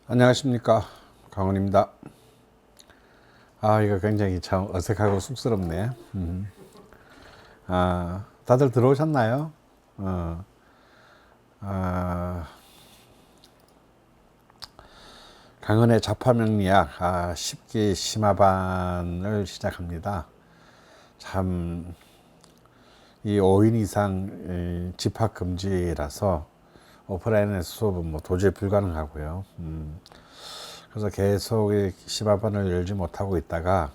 안녕하십니까, 강원입니다. 이거 굉장히 참 어색하고 쑥스럽네. 다들 들어오셨나요? 어, 아, 강은의 자파명리학 10기 심화반을 시작합니다. 참, 이 5인 이상 집합 금지라서 오프라인에서 수업은 뭐 도저히 불가능하고요. 그래서 계속 이 심화반을 열지 못하고 있다가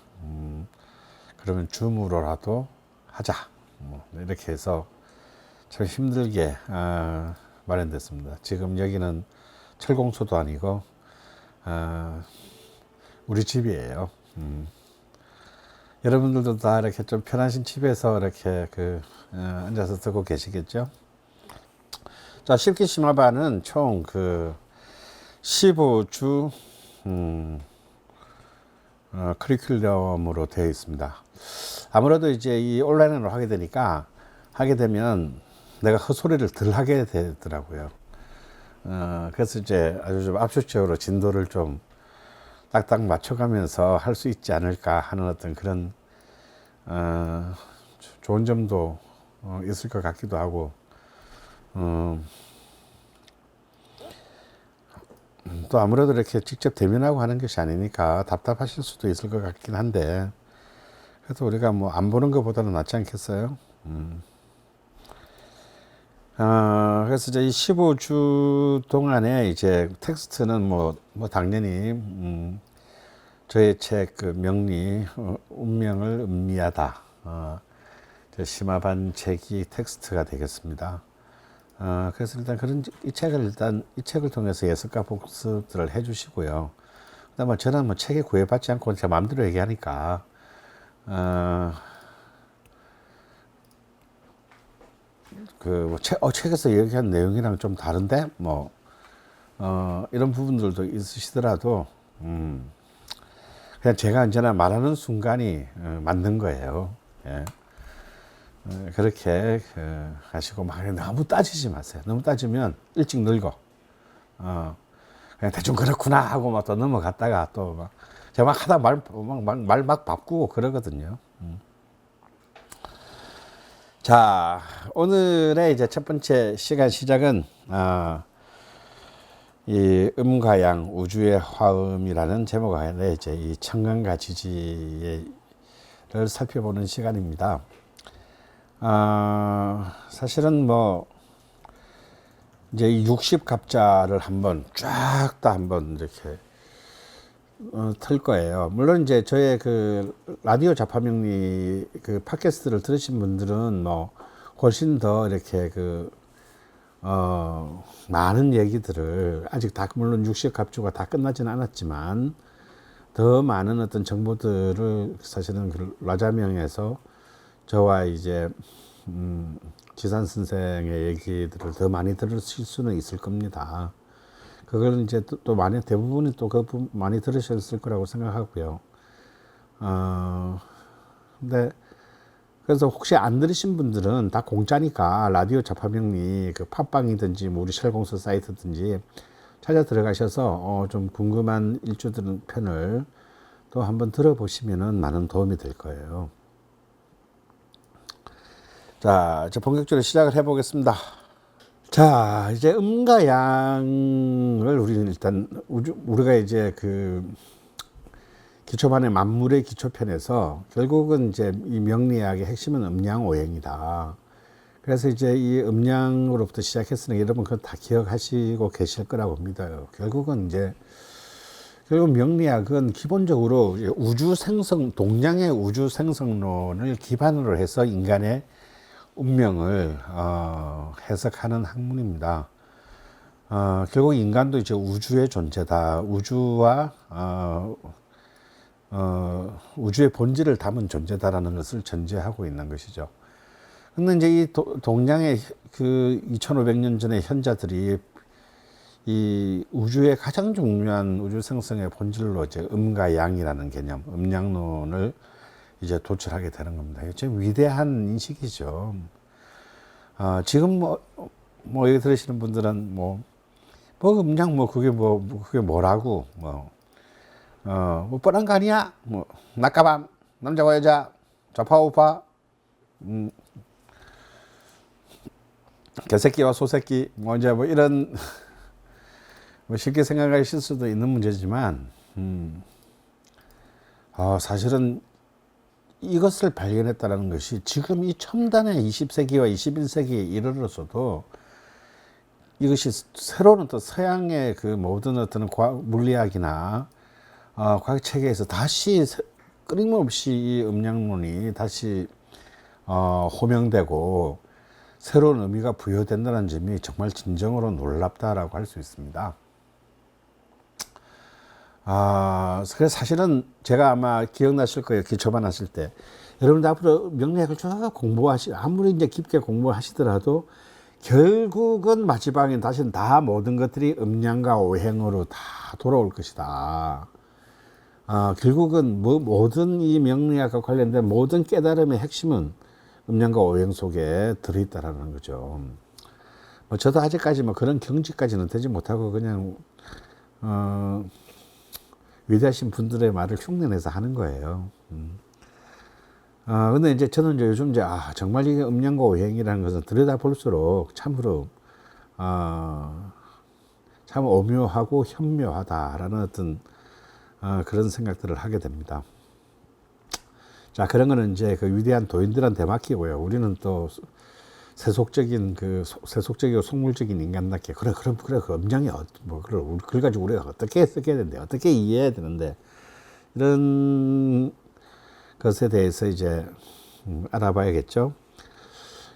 그러면 줌으로라도 하자 이렇게 해서 참 힘들게 마련됐습니다. 지금 여기는 철공소도 아니고 우리 집이에요. 여러분들도 다 이렇게 좀 편하신 집에서 이렇게 앉아서 듣고 계시겠죠? 자, 10기 심화반은 총 15주 커리큘럼으로 되어 있습니다. 아무래도 이제 이 온라인으로 하게 되면 내가 헛소리를 덜 하게 되더라고요. 그래서 이제 아주 좀 압축적으로 진도를 좀 딱딱 맞춰가면서 할 수 있지 않을까 하는 어떤 그런 좋은 점도 있을 것 같기도 하고, 또 아무래도 이렇게 직접 대면하고 하는 것이 아니니까 답답하실 수도 있을 것 같긴 한데, 그래도 우리가 뭐 안 보는 것보다는 낫지 않겠어요? 그래서 이제 이 15주 동안에 이제 텍스트는 뭐 당연히, 저의 책 명리, 운명을 음미하다. 심화반 책이 텍스트가 되겠습니다. 그래서 일단 이 책을 통해서 예습과 복습들을 해주시고요. 그다음에 저는 뭐 책에 구애받지 않고 제 마음대로 얘기하니까, 책에서 얘기한 내용이랑 좀 다른데, 이런 부분들도 있으시더라도, 그냥 제가 언제나 말하는 순간이 맞는 거예요. 예. 그렇게 하시고 막 너무 따지지 마세요. 너무 따지면 일찍 늙어. 그냥 대충 그렇구나 하고 막 또 넘어갔다가 또 막 제가 막 하다 말 막 바꾸고 그러거든요. 자, 오늘의 이제 첫 번째 시간 시작은 이 음과 양 우주의 화음이라는 제목 아래 이제 이 청간과 지지를 살펴보는 시간입니다. 사실은 뭐 이제 이 60갑자를 한번 쫙 다 한번 이렇게 틀 거예요. 물론 이제 저의 그 라디오 자파명리 그 팟캐스트를 들으신 분들은 뭐 훨씬 더 이렇게 많은 얘기들을 아직 다 물론 60갑주가 다 끝나지는 않았지만 더 많은 어떤 정보들을 사실은 그 라자명에서 저와 이제 지산 선생의 얘기들을 더 많이 들으실 수는 있을 겁니다. 그걸 이제 또 많이 대부분이 또 많이 들으셨을 거라고 생각하고요. 근데 그래서 혹시 안 들으신 분들은 다 공짜니까 라디오 자파명리 그 팟빵이든지 뭐 우리 쉘공서 사이트든지 찾아 들어가셔서 좀 궁금한 일주들 편을 또 한번 들어보시면은 많은 도움이 될 거예요. 자, 이제 본격적으로 시작을 해보겠습니다. 자, 이제 음과 양을 우리는 일단 우리가 이제 기초반의 만물의 기초편에서 결국은 이제 이 명리학의 핵심은 음양오행이다. 그래서 이제 이 음양으로부터 시작했으니 여러분 그건 다 기억하시고 계실 거라고 봅니다. 결국 명리학은 기본적으로 동양의 우주 생성론을 기반으로 해서 인간의 운명을 해석하는 학문입니다. 결국 인간도 이제 우주의 존재다. 우주의 본질을 담은 존재다라는 것을 전제하고 있는 것이죠. 근데 이제 이 동양의 2500년 전의 현자들이 이 우주의 가장 중요한 우주 생성의 본질로 이제 음과 양이라는 개념, 음양론을 이제 도출하게 되는 겁니다. 좀 위대한 인식이죠. 지금 여기 들으시는 분들은 뭐 음양 뭐 그게 뭐라고 뭐 뻔한 거 아니야? 뭐 낮과밤 남자와 여자 좌파 우파 개새끼와 소새끼 뭐 이제 뭐 이런 뭐 쉽게 생각하실 수도 있는 문제지만 사실은 이것을 발견했다는 것이 지금 이 첨단의 20세기와 21세기에 이르러서도 이것이 새로운 어떤 서양의 그 모든 어떤 과학 물리학이나 과학 체계에서 다시 끊임없이 이 음양론이 다시 호명되고 새로운 의미가 부여된다는 점이 정말 진정으로 놀랍다라고 할 수 있습니다. 그래서 사실은 제가 아마 기억나실 거예요. 기초반 하실 때. 여러분들 앞으로 명리학을 쭉 아무리 이제 깊게 공부하시더라도 결국은 마지막엔 다시는 다 모든 것들이 음양과 오행으로 다 돌아올 것이다. 결국은 모든 이 명리학과 관련된 모든 깨달음의 핵심은 음양과 오행 속에 들어있다라는 거죠. 뭐 저도 아직까지 뭐 그런 경지까지는 되지 못하고 그냥 위대하신 분들의 말을 흉내내서 하는 거예요. 근데 이제 저는 이제 요즘 정말 이게 음양과 오행이라는 것은 들여다볼수록 참으로, 참 오묘하고 현묘하다라는 어떤, 그런 생각들을 하게 됩니다. 자, 그런 거는 이제 그 위대한 도인들한테 맡기고요. 우리는 또 세속적이고 속물적인 인간답게, 그래, 그 음양이, 그걸 가지고 우리가 어떻게 해석해야 되는데, 어떻게 이해해야 되는데, 이런 것에 대해서 이제 알아봐야겠죠.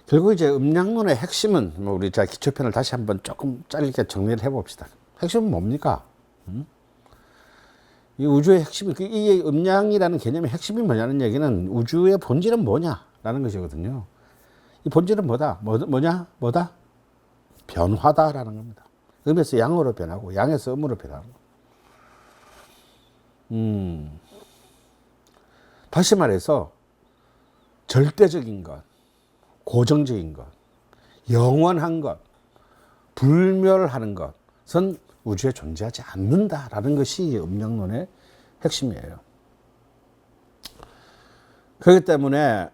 결국 이제 음양론의 핵심은, 우리 자 기초편을 다시 한번 조금 짧게 정리를 해봅시다. 핵심은 뭡니까? 이 우주의 핵심이, 이 음양이라는 개념의 핵심이 뭐냐는 얘기는 우주의 본질은 뭐냐라는 것이거든요. 이 본질은 뭐다? 뭐다? 변화다라는 겁니다. 음에서 양으로 변하고 양에서 음으로 변하는 거. 다시 말해서 절대적인 것, 고정적인 것, 영원한 것, 불멸하는 것은 우주에 존재하지 않는다라는 것이 음양론의 핵심이에요. 그렇기 때문에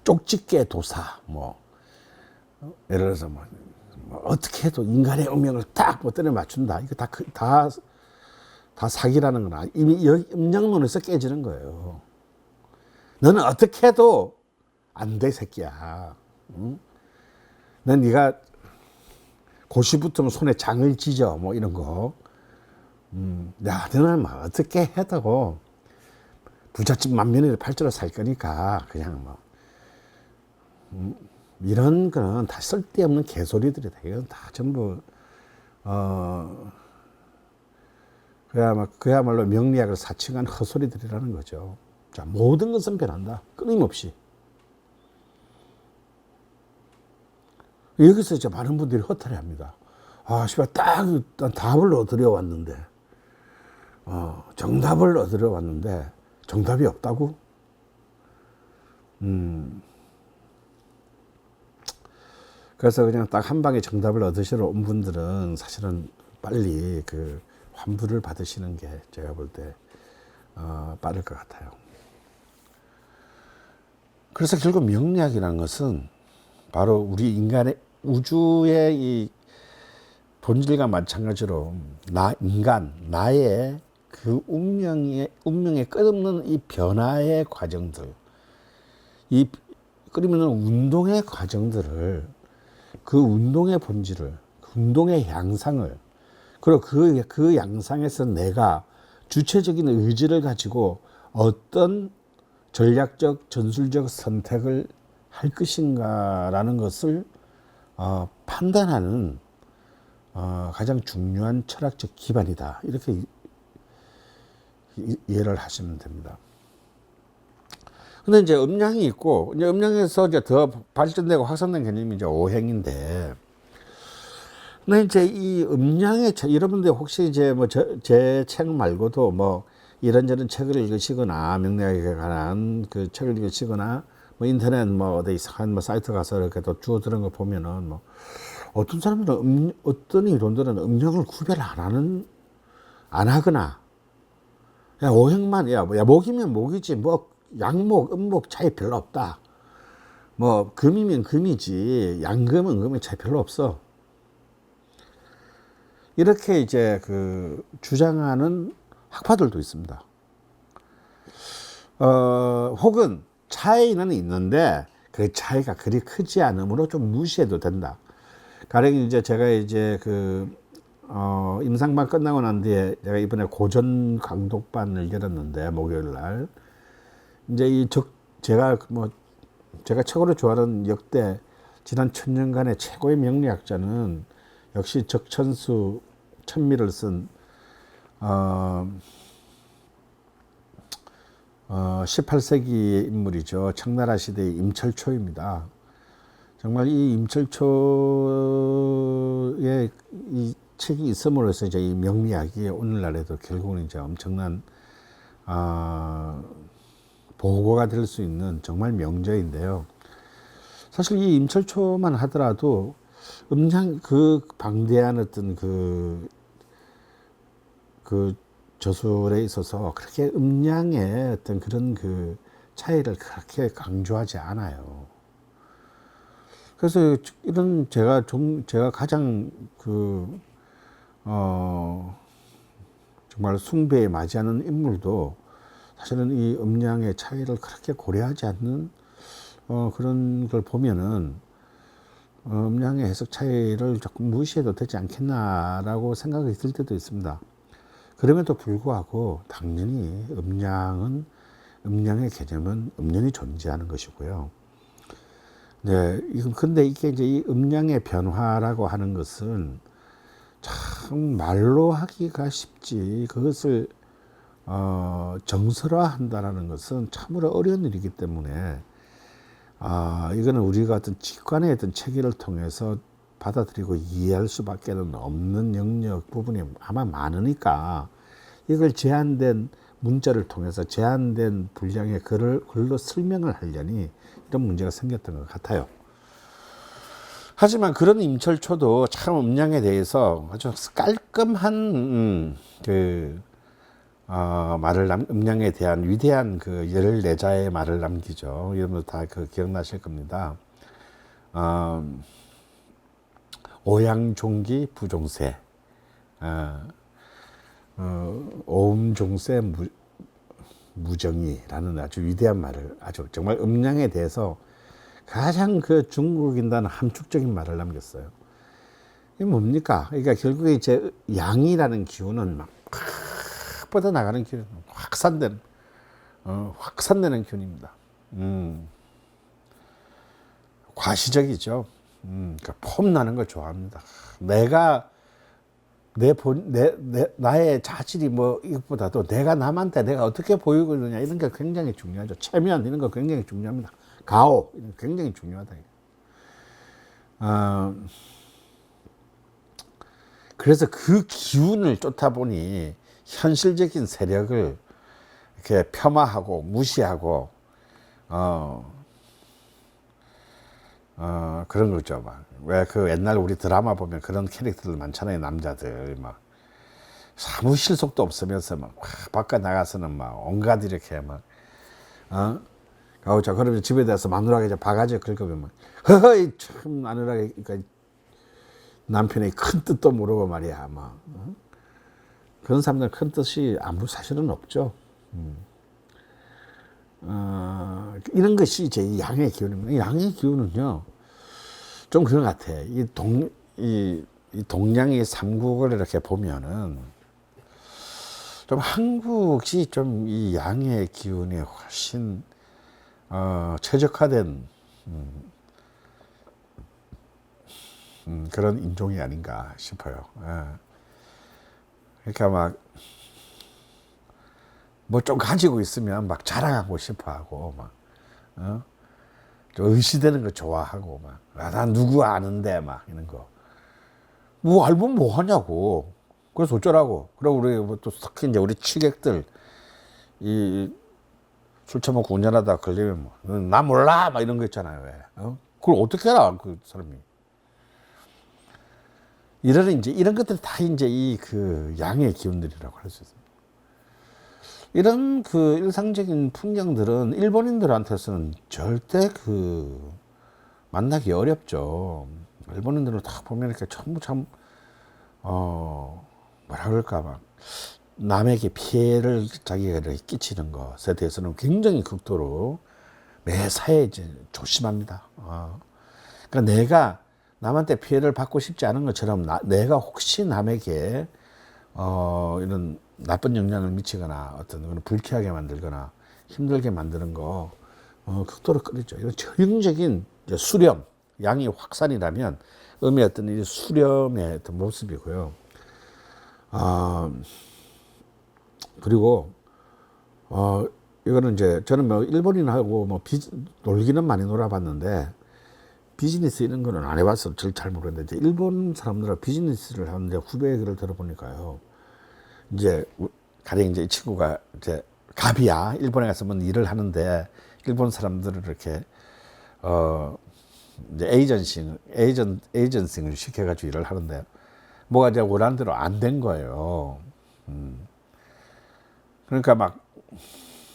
쪽집게 도사, 예를 들어서 어떻게 해도 인간의 운명을 딱 때려 맞춘다. 이거 다 사기라는 거나 이미 음양론에서 깨지는 거예요. 너는 어떻게 해도 안 돼, 새끼야. 응? 넌 네가 고시 붙으면 손에 장을 찢어, 이런 거. 야, 너는 어떻게 해도 부잣집 만면에 팔자로 살 거니까 그냥 이런 거는 다 쓸데없는 개소리들이다. 이건 다 전부 그야말로 명리학을 사칭한 헛소리들이라는 거죠. 자, 모든 것은 변한다. 끊임없이. 여기서 이제 많은 분들이 허탈해합니다. 씨발 딱 답을 얻으려 왔는데, 정답을 얻으려 왔는데 정답이 없다고? 그래서 그냥 딱 한 방에 정답을 얻으시러 온 분들은 사실은 빨리 그 환불을 받으시는 게 제가 볼 때 빠를 것 같아요. 그래서 결국 명리학이라는 것은 바로 우리 인간의 우주의 이 본질과 마찬가지로 나의 그 운명의 끝없는 이 변화의 과정들, 이 끊임없는 운동의 과정들을, 그 운동의 본질을, 그 운동의 양상을, 그리고 그 양상에서 내가 주체적인 의지를 가지고 어떤 전략적, 전술적 선택을 할 것인가라는 것을 판단하는 가장 중요한 철학적 기반이다. 이렇게 이해를 하시면 됩니다. 근데 이제 음양이 있고, 이제 음양에서 이제 더 발전되고 확산된 개념이 이제 오행인데, 근데 이제 이 음양의, 여러분들 혹시 이제 제 책 말고도 이런저런 책을 읽으시거나, 명리학에 관한 그 책을 읽으시거나, 뭐 인터넷 뭐 어디 이상한 뭐 사이트 가서 이렇게 또 주워 들은 거 보면은 뭐 어떤 사람들은 어떤 이론들은 음력을 구별 안 하거나 야 오행만 야 목이면 목이지 뭐 양목 음목 차이 별로 없다. 뭐 금이면 금이지 양금은 금이 차이 별로 없어. 이렇게 이제 그 주장하는 학파들도 있습니다. 혹은 차이는 있는데 그 차이가 그리 크지 않으므로 좀 무시해도 된다. 가령 이제 제가 이제 그 임상반 끝나고 난 뒤에 제가 이번에 고전 강독반을 열었는데 목요일 날 이제 제가 최고로 좋아하는 역대 지난 1000년간의 최고의 명리학자는 역시 적천수 천미를 쓴 18세기의 인물이죠. 청나라 시대의 임철초입니다. 정말 이 임철초의 이 책이 있음으로써 이제 이 명리학이 오늘날에도 결국은 이제 엄청난 보고가 될 수 있는 정말 명저인데요. 사실 이 임철초만 하더라도 음양 그 방대한 어떤 그 저술에 있어서 그렇게 음양의 어떤 그런 그 차이를 그렇게 강조하지 않아요. 그래서 이런 제가 가장 정말 숭배에 맞이하는 인물도 사실은 이 음양의 차이를 그렇게 고려하지 않는 그런 걸 보면은 음양의 해석 차이를 조금 무시해도 되지 않겠나라고 생각이 들 때도 있습니다. 그럼에도 불구하고 당연히 음양의 개념은 음연히 존재하는 것이고요. 네, 근데 이게 이제 이 음양의 변화라고 하는 것은 참 말로 하기가 쉽지 그것을 정설화한다라는 것은 참으로 어려운 일이기 때문에 이거는 우리가 어떤 직관의 어떤 체계를 통해서 받아들이고 이해할 수밖에 없는 영역 부분이 아마 많으니까 이걸 제한된 문자를 통해서 제한된 분량의 글로 설명을 하려니 이런 문제가 생겼던 것 같아요. 하지만 그런 임철초도 참 음양에 대해서 아주 깔끔한 음양에 대한 위대한 그 14자의 말을 남기죠. 여러분 다 기억나실 겁니다. 오양종기 부종세, 오음종세 무정이라는 아주 위대한 말을 아주 정말 음양에 대해서 가장 그 중국인다는 함축적인 말을 남겼어요. 이게 뭡니까? 그러니까 결국에 이제 양이라는 기운은 막 뻗어나가는 기운, 확산되는 기운입니다. 과시적이죠. 그러니까 폼 나는 걸 좋아합니다. 나의 자질이 뭐 이것보다도 내가 어떻게 보이고 있느냐 이런 게 굉장히 중요하죠. 체면 이런 거 굉장히 중요합니다. 가오 굉장히 중요하다. 그래서 그 기운을 쫓다 보니 현실적인 세력을 이렇게 폄하하고 무시하고 그런 거죠. 왜 그 옛날 우리 드라마 보면 그런 캐릭터들 많잖아요. 남자들 막 아무 실속도 없으면서 막 바깥 나가서는 막 온갖 이렇게 막 자 그러면 집에 대해서 마누라가 이제 바가지 긁으면 막 허허이 참 마누라가 그러니까 남편의 큰 뜻도 모르고 말이야 막 그런 사람들은 큰 뜻이 아무 사실은 없죠. 이런 것이 이제 이 양의 기운입니다. 이 양의 기운은요, 좀 그런 것 같아. 이 동양의 삼국을 이렇게 보면은, 좀 한국이 좀 이 양의 기운에 훨씬, 최적화된, 그런 인종이 아닌가 싶어요. 그러니까 막, 뭐 좀 가지고 있으면 막 자랑하고 싶어 하고, 막, 좀 의시되는 거 좋아하고, 막, 난 누구 아는데, 막, 이런 거. 뭐 알면 뭐 하냐고. 그래서 어쩌라고. 그리고 우리 또 특히 이제 우리 취객들, 술 처먹고 운전하다 걸리면 뭐, 나 몰라! 막 이런 거 있잖아요, 왜. 그걸 어떻게 알아, 그 사람이. 이런 것들이 다 이제 이 그 양의 기운들이라고 할 수 있습니다. 이런 그 일상적인 풍경들은 일본인들한테서는 절대 그 만나기 어렵죠. 일본인들은 다 보면 이렇게 전부 참, 뭐라 그럴까, 막, 남에게 피해를 자기가 이렇게 끼치는 것에 대해서는 굉장히 극도로 매사에 이제 조심합니다. 그러니까 내가 남한테 피해를 받고 싶지 않은 것처럼 내가 혹시 남에게 이런 나쁜 영향을 미치거나 어떤 그런 불쾌하게 만들거나 힘들게 만드는 거 극도로 꺼리죠. 이건 전형적인 수렴, 양이 확산이라면 음의 어떤 이 수렴의 어떤 모습이고요. 그리고 이거는 이제 저는 뭐 일본인하고 뭐 놀기는 많이 놀아봤는데 비즈니스 이런 거는 안 해봐서 잘 모르겠는데 이제 일본 사람들하고 비즈니스를 하는데 후배 얘기를 들어보니까요. 이제 가령 이제 이 친구가 이제 갑이야. 일본에 가서 뭐 일을 하는데 일본 사람들을 이렇게 이제 에이전싱을 시켜가지고 일을 하는데 뭐가 이제 원하는 대로 안 된 거예요. 그러니까 막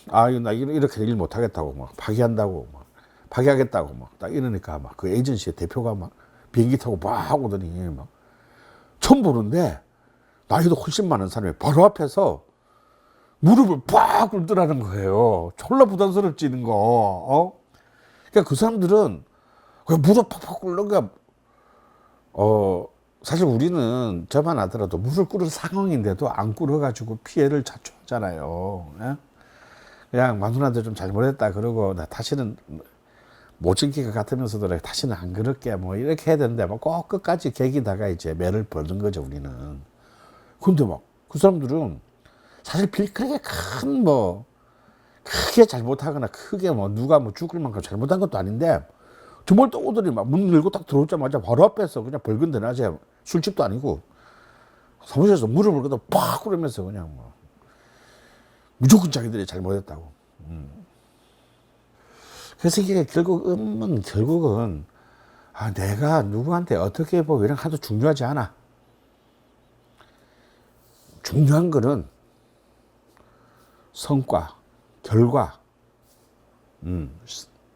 나 이렇게 일 못 하겠다고 막 파기한다고 막 파기하겠다고 막 딱 이러니까 막 그 에이전시의 대표가 막 비행기 타고 막 오더니 막 처음 보는데 나이도 훨씬 많은 사람이 바로 앞에서 무릎을 팍 꿇더라는 거예요. 졸라 부담스럽지는 거. 그러니까 그 사람들은 그냥 무릎 팍팍 꿇는 거야. 사실 우리는 저만 하더라도 무릎 꿇을 상황인데도 안 꿇어가지고 피해를 자초하잖아요. 예? 그냥 마누라한테 좀 잘못했다 그러고 나 다시는 못 지킬 것 같으면서도 다시는 안 그럴게 뭐 이렇게 해야 되는데 뭐 꼭 끝까지 개기다가 이제 매를 버는 거죠 우리는. 근데 막 그 사람들은 사실 그렇게 큰 뭐 크게 잘못하거나 크게 뭐 누가 뭐 죽을 만큼 잘못한 것도 아닌데 정말 또 오더니 막 문 열고 딱 들어오자마자 바로 앞에서 그냥 벌건 대낮에 술집도 아니고 사무실에서 무릎을 꿇다 팍 그러면서 그냥 뭐 무조건 자기들이 잘못했다고. 그래서 이게 결국은 내가 누구한테 어떻게 보고 이런 하도 중요하지 않아. 중요한 거는 성과, 결과,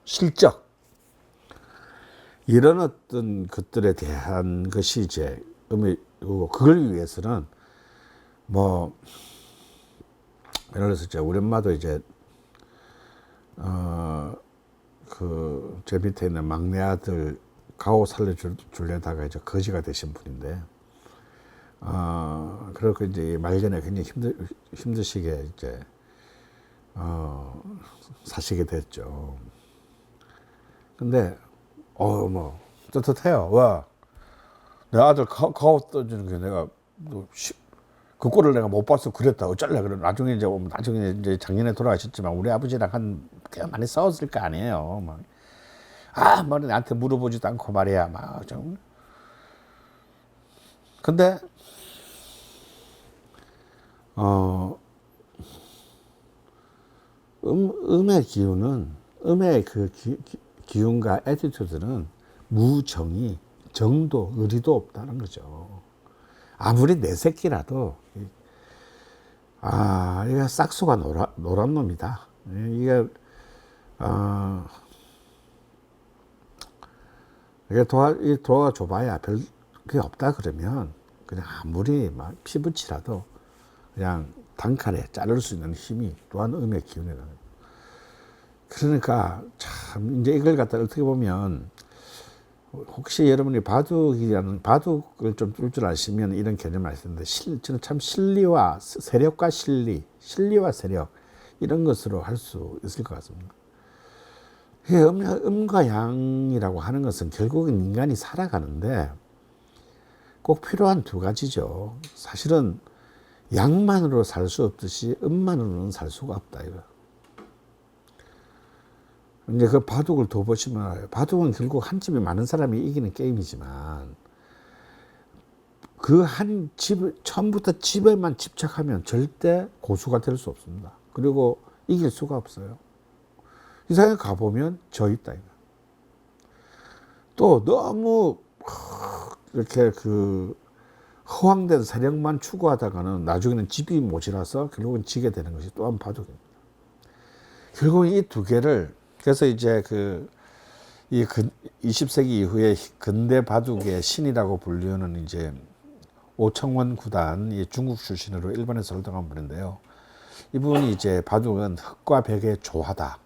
실적 이런 어떤 것들에 대한 것이 이제 의미고 그걸 위해서는 뭐 예를 들어서 이제 우리 엄마도 이제 제 밑에 있는 막내 아들 가오 살려주려다가 이제 거지가 되신 분인데 그렇게 이제 말년에 굉장히 힘드시게 이제 사시게 됐죠. 근데 뭐 떳떳해요. 와, 내 아들 가오 떠주는 게 내가 그 꼴을 내가 못 봐서 그랬다. 어쩔래. 그래. 나중에 이제 작년에 돌아가셨지만 우리 아버지랑 꽤 많이 싸웠을 거 아니에요. 뭐 나한테 물어보지도 않고 말이야. 막 좀. 근데 음의 기운은 음의 그 기운과 애티튜드는 무정의, 정도, 의리도 없다는 거죠. 아무리 내 새끼라도 이게 싹수가 노란 놈이다. 이게 도와줘봐야 별 그게 없다 그러면 그냥 아무리 막 피붙이라도 그냥 단칼에 자를 수 있는 힘이 또한 음의 기운이라는 거예요. 그러니까 참 이제 이걸 갖다 어떻게 보면 혹시 여러분이 바둑을 좀 뚫 줄 아시면 이런 개념을 아시는데 저는 참 실리와 세력과 실리와 세력 이런 것으로 할 수 있을 것 같습니다. 음과 양이라고 하는 것은 결국은 인간이 살아가는데 꼭 필요한 두 가지죠. 사실은 양만으로 살 수 없듯이 음만으로는 살 수가 없다 이거. 이제 그 바둑을 더 보시면 알아요. 바둑은 결국 한 집에 많은 사람이 이기는 게임이지만 그 한 집 처음부터 집에만 집착하면 절대 고수가 될 수 없습니다. 그리고 이길 수가 없어요. 이상하게 가보면 저 있다. 이거. 또 너무 이렇게 그 허황된 세력만 추구하다가는 나중에는 집이 모자라서 결국은 지게 되는 것이 또 한 바둑입니다. 결국은 이 두 개를, 그래서 이제 이 20세기 이후에 근대 바둑의 신이라고 불리우는 이제 오청원 구단, 이 중국 출신으로 일본에서 활동한 분인데요. 이분이 이제 바둑은 흙과 벽의 조화다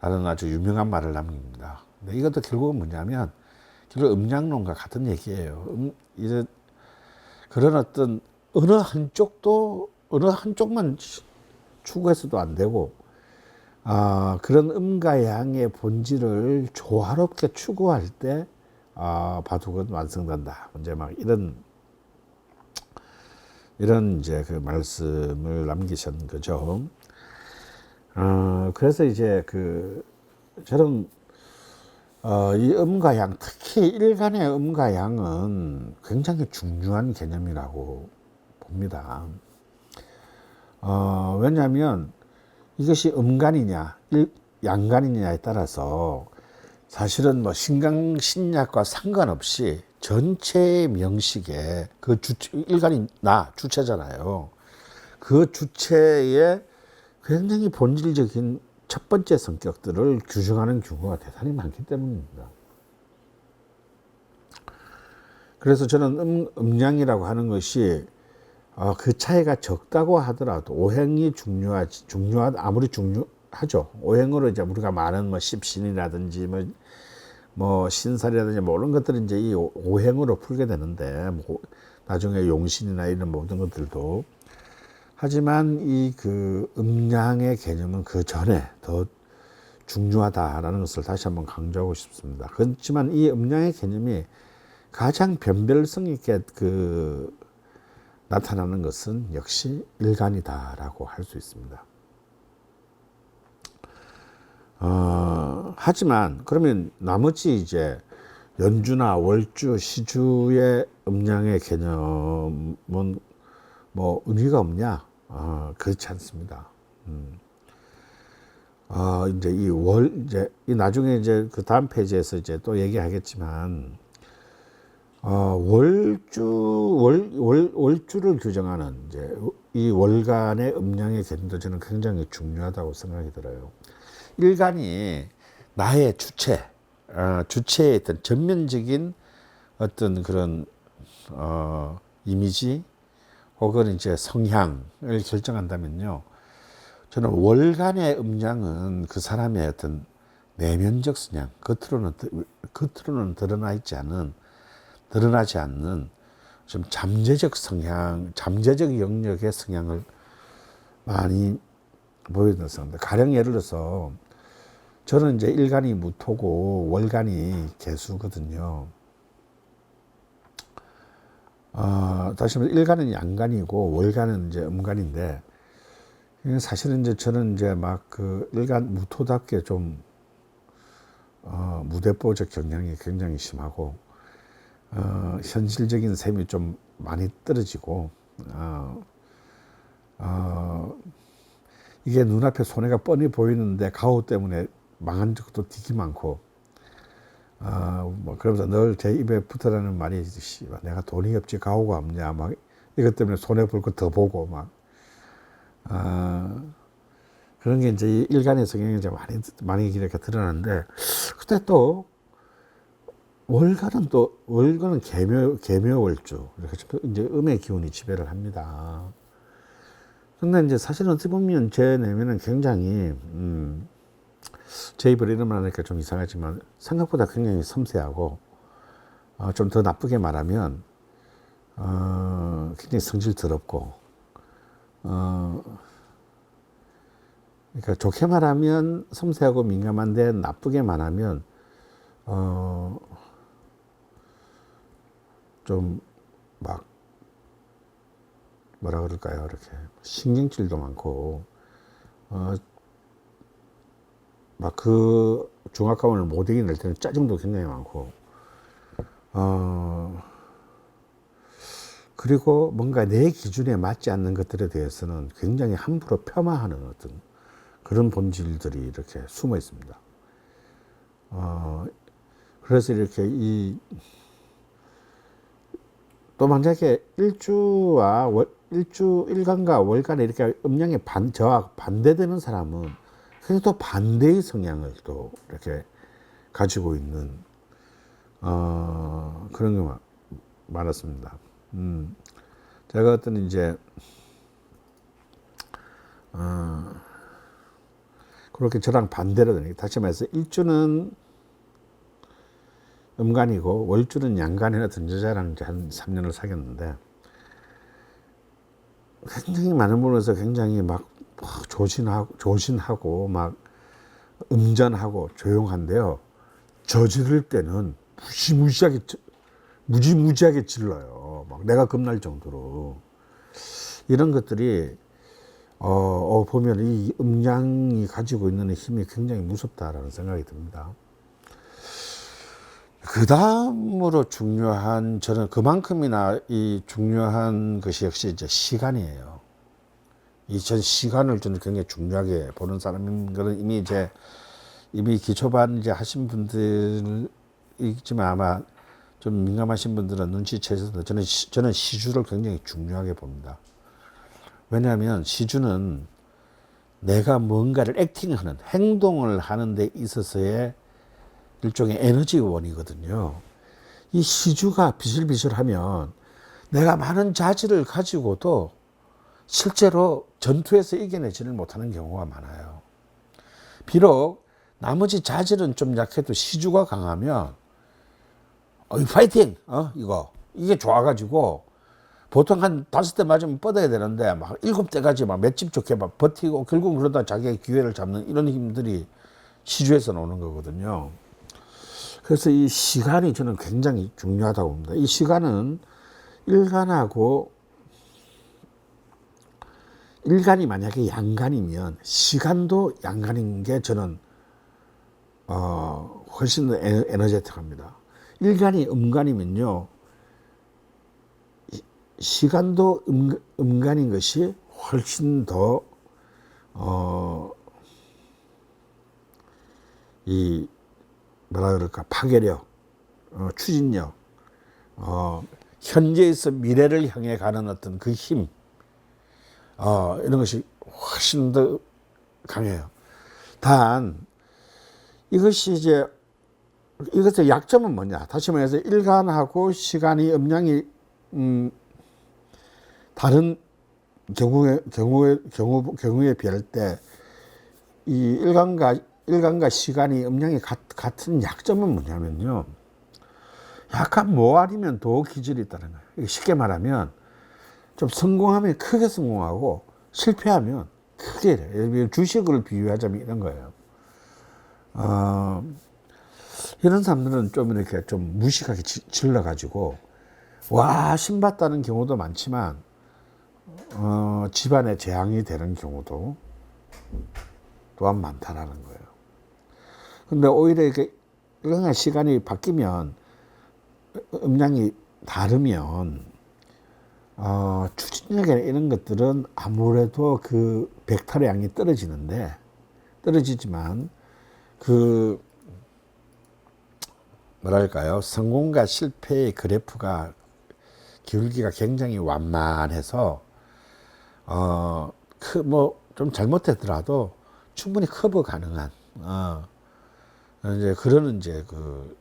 라는 아주 유명한 말을 남깁니다. 근데 이것도 결국은 뭐냐면 결국 음양론과 같은 얘기예요. 이제 그런 어떤 어느 한쪽만 추구해서도 안 되고, 그런 음과 양의 본질을 조화롭게 추구할 때 바둑은 완성된다. 이제 막 이런 이제 그 말씀을 남기신 거죠. 그래서 이제 저는 이 음과 양, 특히 일간의 음과 양은 굉장히 중요한 개념이라고 봅니다. 왜냐하면 이것이 음간이냐, 양간이냐에 따라서 사실은 뭐 신강신약과 상관없이 전체의 명식에 그 일간이 주체잖아요. 그 주체의 굉장히 본질적인 첫 번째 성격들을 규정하는 경우가 대단히 많기 때문입니다. 그래서 저는 음양이라고 하는 것이 그 차이가 적다고 하더라도 오행이 아무리 중요하죠. 오행으로 이제 우리가 많은 뭐 십신이라든지 뭐 신살이라든지 뭐 이런 것들은 이제 이 오행으로 풀게 되는데, 뭐 나중에 용신이나 이런 모든 것들도. 하지만 이 음양의 개념은 그 전에 더 중요하다라는 것을 다시 한번 강조하고 싶습니다. 그렇지만 이 음양의 개념이 가장 변별성 있게 나타나는 것은 역시 일간이다라고 할 수 있습니다. 하지만 그러면 나머지 이제 연주나 월주, 시주의 음양의 개념은 뭐 의미가 없냐? 그렇지 않습니다. 이제 이 나중에 이제 그 다음 페이지에서 이제 또 얘기하겠지만, 월주를 규정하는 이제 이 월간의 음양의 개념도 저는 굉장히 중요하다고 생각이 들어요. 일간이 나의 주체의 어떤 전면적인 어떤 그런 이미지 혹은 이제 성향을 결정한다면요, 저는 월간의 음양은 그 사람의 어떤 내면적 성향, 겉으로는 드러나지 않는 좀 잠재적 성향, 잠재적 영역의 성향을 많이 보여줬습니다. 가령 예를 들어서 저는 이제 일간이 무토고 월간이 개수거든요. 다시 말해 일간은 양간이고 월간은 이제 음간인데, 사실은 이제 저는 이제 막 일간 무토답게 좀 무대뽀적 경향이 굉장히 심하고, 현실적인 셈이 좀 많이 떨어지고, 이게 눈앞에 손해가 뻔히 보이는데 가오 때문에 망한 적도 되게 많고, 뭐 그러면서 늘 제 입에 붙어라는 말이 있듯이, 내가 돈이 없지 가오가 없냐, 막 이것 때문에 손해 볼 거 더 보고 막, 그런 게 이제 일간의 성향이 이제 많이 이렇게 드러나는데, 그때 또 월간은 계묘월주, 이렇게 이제 음의 기운이 지배를 합니다. 근데 이제 사실은 어떻게 보면 제 내면은 굉장히 제 입으로 이런 말 하니까 좀 이상하지만 생각보다 굉장히 섬세하고, 좀 더 나쁘게 말하면 굉장히 성질 더럽고, 그러니까 좋게 말하면 섬세하고 민감한데, 나쁘게 말하면 좀 막 뭐라 그럴까요? 이렇게 신경질도 많고, 막 중압감을 못 이겨낼 때는 짜증도 굉장히 많고, 그리고 뭔가 내 기준에 맞지 않는 것들에 대해서는 굉장히 함부로 폄하하는 어떤 그런 본질들이 이렇게 숨어 있습니다. 그래서 이렇게 또 만약에 일간과 월간에 이렇게 음양이 저와 반대되는 사람은 그래서 또 반대의 성향을 또 이렇게 가지고 있는 그런 게 많았습니다. 제가 어떤 이제 그렇게 저랑 반대로 되는 게, 다시 말해서 일주는 음간이고 월주는 양간이라 던 여자랑 이제 한 3년을 사귀었는데, 굉장히 많은 부분에서 굉장히 막 조신하고 막 음전하고 조용한데요, 저지를 때는 무지무지하게 질러요. 막 내가 겁날 정도로. 이런 것들이 보면 이 음양이 가지고 있는 힘이 굉장히 무섭다라는 생각이 듭니다. 그 다음으로 중요한, 저는 그만큼이나 이 중요한 것이 역시 이제 시간이에요. 전 시간을 저는 굉장히 중요하게 보는 사람인 거는 이미 기초반 이제 하신 분들이지만 아마 좀 민감하신 분들은 눈치채셔서, 저는 시주를 굉장히 중요하게 봅니다. 왜냐하면 시주는 내가 뭔가를 액팅하는, 행동을 하는 데 있어서의 일종의 에너지원이거든요. 이 시주가 비실비실하면 내가 많은 자질을 가지고도 실제로 전투에서 이겨내지를 못하는 경우가 많아요. 비록 나머지 자질은 좀 약해도 시주가 강하면 파이팅! 이게 좋아가지고 보통 한 5대 맞으면 뻗어야 되는데 막 7대까지 막 맷집 좋게 막 버티고 결국 그러다 자기의 기회를 잡는 이런 힘들이 시주에서 나오는 거거든요. 그래서 이 시간이 저는 굉장히 중요하다고 봅니다. 이 시간은 일간이 만약에 양간이면 시간도 양간인 게 저는 훨씬 더 에너제틱합니다. 일간이 음간이면요, 시간도 음간인 것이 훨씬 더 뭐라 그럴까, 파괴력, 추진력, 현재에서 미래를 향해 가는 어떤 그 힘, 이런 것이 훨씬 더 강해요. 단 이것의 약점은 뭐냐? 다시 말해서 일간하고 시간이 음양이 다른 경우에 비할 때 이 일간과 시간이 음양이 같은 약점은 뭐냐면요, 약간 모아리면 더 기질이 있다는 거예요. 쉽게 말하면 좀 성공하면 크게 성공하고 실패하면 크게 이래요. 주식을 비유하자면 이런 거예요. 이런 사람들은 좀 이렇게 좀 무식하게 질러가지고 신받다는 경우도 많지만 집안에 재앙이 되는 경우도 또한 많다라는 거예요. 근데 오히려 이렇게 시간이 바뀌면, 음양이 다르면 추진력이나 이런 것들은 아무래도 그 벡터의 양이 떨어지지만 뭐랄까요, 성공과 실패의 그래프가 기울기가 굉장히 완만해서 좀 잘못했더라도 충분히 커버 가능한 이제 그런 그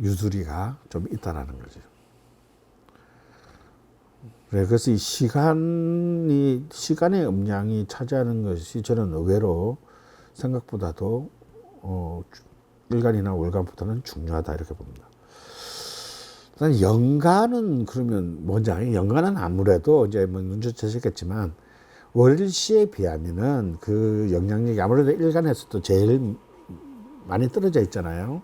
유두리가 좀 있다라는 거죠. 그래서 이 시간의 음량이 차지하는 것이 저는 의외로 생각보다도 일간이나 월간보다는 중요하다 이렇게 봅니다. 일단 연간은 그러면 뭔지 아니? 연간은 아무래도 이제 눈치채셨겠지만 월시에 비하면은 그 영향력이 아무래도 일간에서도 제일 많이 떨어져 있잖아요.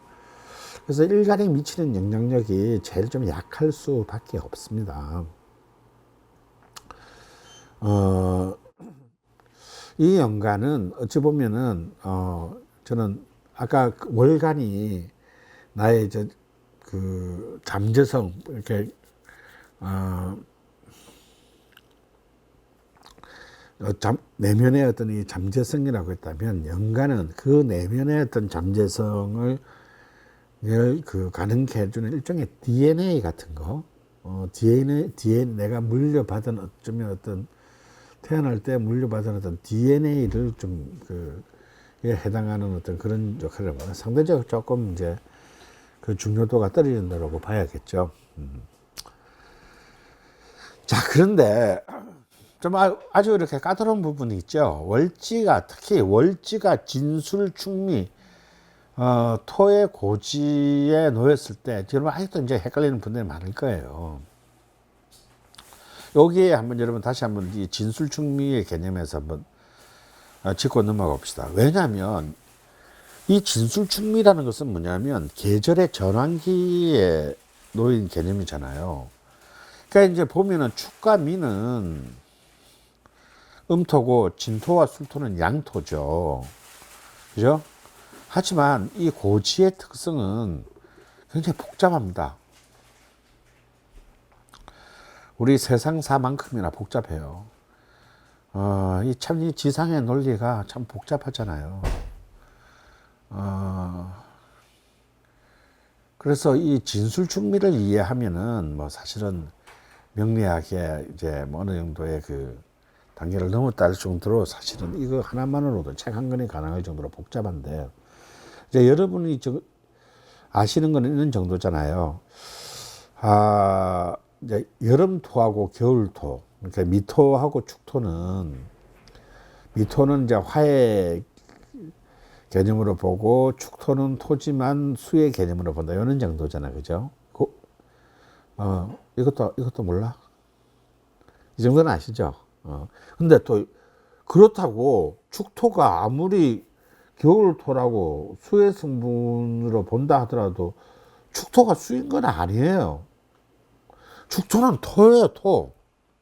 그래서 일간에 미치는 영향력이 제일 좀 약할 수밖에 없습니다. 이 연간은 어찌 보면은 저는 아까 월간이 나의 그 잠재성, 이렇게 내면의 어떤 이 잠재성이라고 했다면 연간은 그 내면의 어떤 잠재성을 가능케 해주는 일종의 DNA 같은 거, DNA 내가 물려받은 어쩌면 어떤 태어날 때 물려받은 어떤 DNA를 좀 해당하는 어떤 그런 역할을 합니다. 상대적으로 조금 이제 그 중요도가 떨어진다고 봐야겠죠. 자, 그런데 좀 아주 이렇게 까다로운 부분이 있죠. 월지가, 특히 월지가 진술충미, 토의 고지에 놓였을 때, 여러분 아직도 이제 헷갈리는 분들이 많을 거예요. 여기에 한번 여러분 다시 한번 이 진술충미의 개념에서 한번 짚고 넘어가 봅시다. 왜냐하면 이 진술충미라는 것은 뭐냐면 계절의 전환기에 놓인 개념이잖아요. 그러니까 이제 보면은 축과 미는 음토고 진토와 술토는 양토죠. 그죠? 하지만 이 고지의 특성은 굉장히 복잡합니다. 우리 세상사만큼이나 복잡해요. 이 지상의 논리가 참 복잡하잖아요. 그래서 이 진술충미를 이해하면은 뭐 사실은 명리학의 이제 뭐 어느 정도의 그 단계를 넘었다 할 정도로 사실은 이거 하나만으로도 책 한 권이 가능할 정도로 복잡한데, 이제 여러분이 아시는 거는 이런 정도잖아요. 이제 여름토하고 겨울토, 그러니까 미토하고 축토는, 미토는 이제 화의 개념으로 보고 축토는 토지만 수의 개념으로 본다. 이런 정도잖아, 그죠? 이것도 몰라? 이 정도는 아시죠? 근데 또 그렇다고 축토가 아무리 겨울토라고 수의 성분으로 본다 하더라도 축토가 수인 건 아니에요. 축토는 토예요, 토.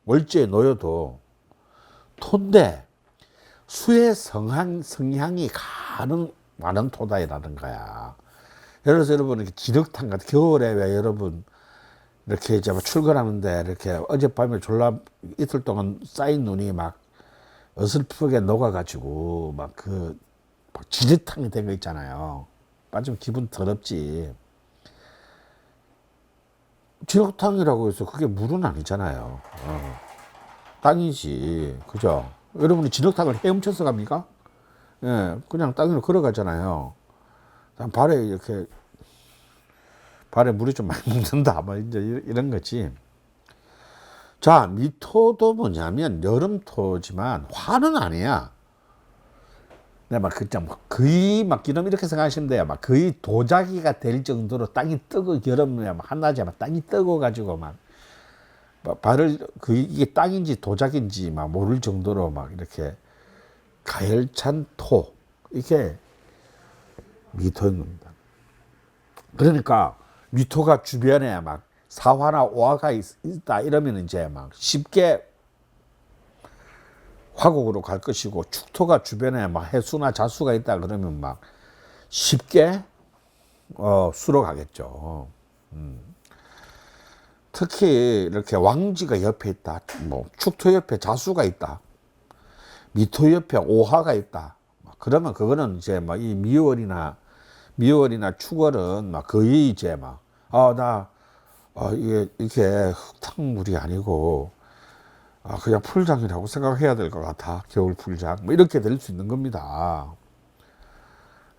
월지에 놓여도 토인데 수의 성향이 많은 토다이라는 거야. 예를 들어서 여러분 이렇게 진흙탕 같은, 겨울에 왜 여러분 이렇게 이제 출근하는데 이렇게 어젯밤에 이틀 동안 쌓인 눈이 막 어설프게 녹아가지고 막 진흙탕이 된 거 있잖아요. 빠지면 기분 더럽지. 진흙탕이라고 해서 그게 물은 아니잖아요. 땅이지. 그죠? 여러분이 진흙탕을 헤엄쳐서 갑니까? 예, 그냥 땅 위로 걸어가잖아요. 발에 물이 좀 많이 묻는다. 뭐 이제 이런 거지. 자, 미토도 뭐냐면 여름토지만 화는 아니야. 내가 거의 기름 이렇게 생각하시면 돼요. 거의 도자기가 될 정도로 땅이 뜨고, 여름에 한낮에 땅이 뜨고 가지고 이게 땅인지 도자기인지 모를 정도로 이렇게 가열찬 토, 이게 미토인 겁니다. 그러니까 미토가 주변에 사화나 오화가 있다 이러면 이제 쉽게 화곡으로 갈 것이고, 축토가 주변에 해수나 자수가 있다 그러면 쉽게 수로 가겠죠. 특히 이렇게 왕지가 옆에 있다, 축토 옆에 자수가 있다, 미토 옆에 오화가 있다, 그러면 그거는 이제 이 미월이나 축월은 거의 이제 이게 흙탕물이 아니고 그냥 풀장이라고 생각해야 될 것 같아. 겨울 풀장 이렇게 될 수 있는 겁니다.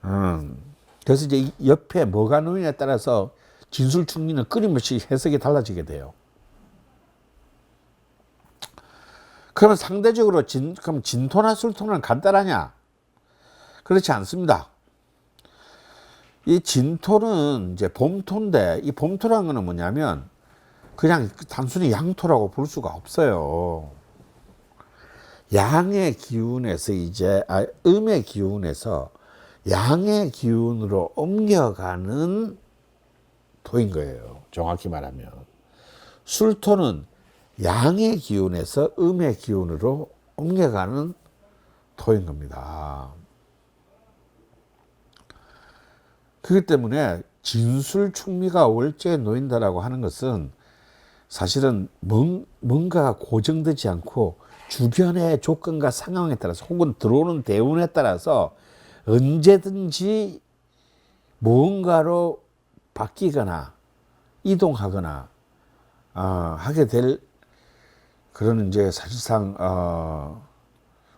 그래서 이제 옆에 뭐가 놓이냐에 따라서 진술충리는 끊임없이 해석이 달라지게 돼요. 그러면 상대적으로 그럼 진토나 술토는 간단하냐? 그렇지 않습니다. 이 진토는 이제 봄토인데, 이 봄토라는 거는 뭐냐면 그냥 단순히 양토라고 볼 수가 없어요. 양의 기운에서 음의 기운에서 양의 기운으로 옮겨가는 토인 거예요. 정확히 말하면. 술토는 양의 기운에서 음의 기운으로 옮겨가는 토인 겁니다. 그렇기 때문에 진술충미가 월지에 놓인다라고 하는 것은 사실은 뭔가가 고정되지 않고 주변의 조건과 상황에 따라서 혹은 들어오는 대운에 따라서 언제든지 무언가로 바뀌거나 이동하거나 하게 될 그런 이제 사실상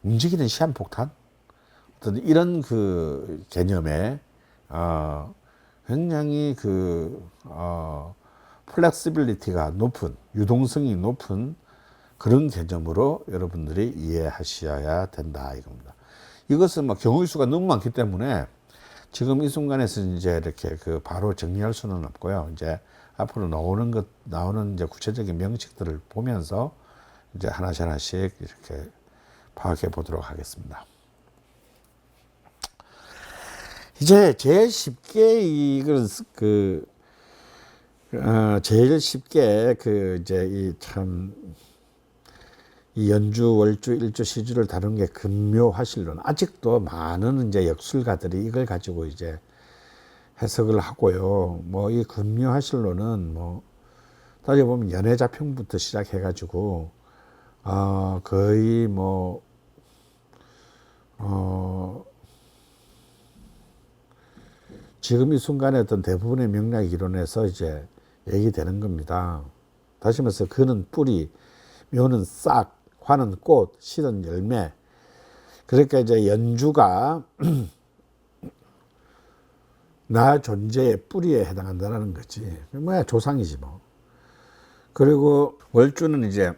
움직이는 시한폭탄 어떤 이런 그 개념에 굉장히 그 플렉시빌리티가 높은 유동성이 높은 그런 개념으로 여러분들이 이해하셔야 된다 이겁니다. 이것은 뭐 경우의 수가 너무 많기 때문에 지금 이 순간에서 이제 이렇게 그 바로 정리할 수는 없고요. 이제 앞으로 나오는 이제 구체적인 명식들을 보면서 이제 하나씩 이렇게 파악해 보도록 하겠습니다. 이제 제일 쉽게 이걸 제일 쉽게 이제 이 연주, 월주, 일주, 시주를 다룬 게 금묘화실론. 아직도 많은 이제 역술가들이 이걸 가지고 이제 해석을 하고요. 뭐 이 금묘화실론은 뭐 따져보면 연애자평부터 시작해가지고 거의 뭐 지금 이 순간에 어떤 대부분의 명략 이론에서 이제 얘기되는 겁니다. 다시 말해서 금은 뿌리, 묘는 싹, 화는 꽃, 실은 열매. 그러니까 이제 연주가 나 존재의 뿌리에 해당한다는 거지. 뭐야, 조상이지 뭐. 그리고 월주는 이제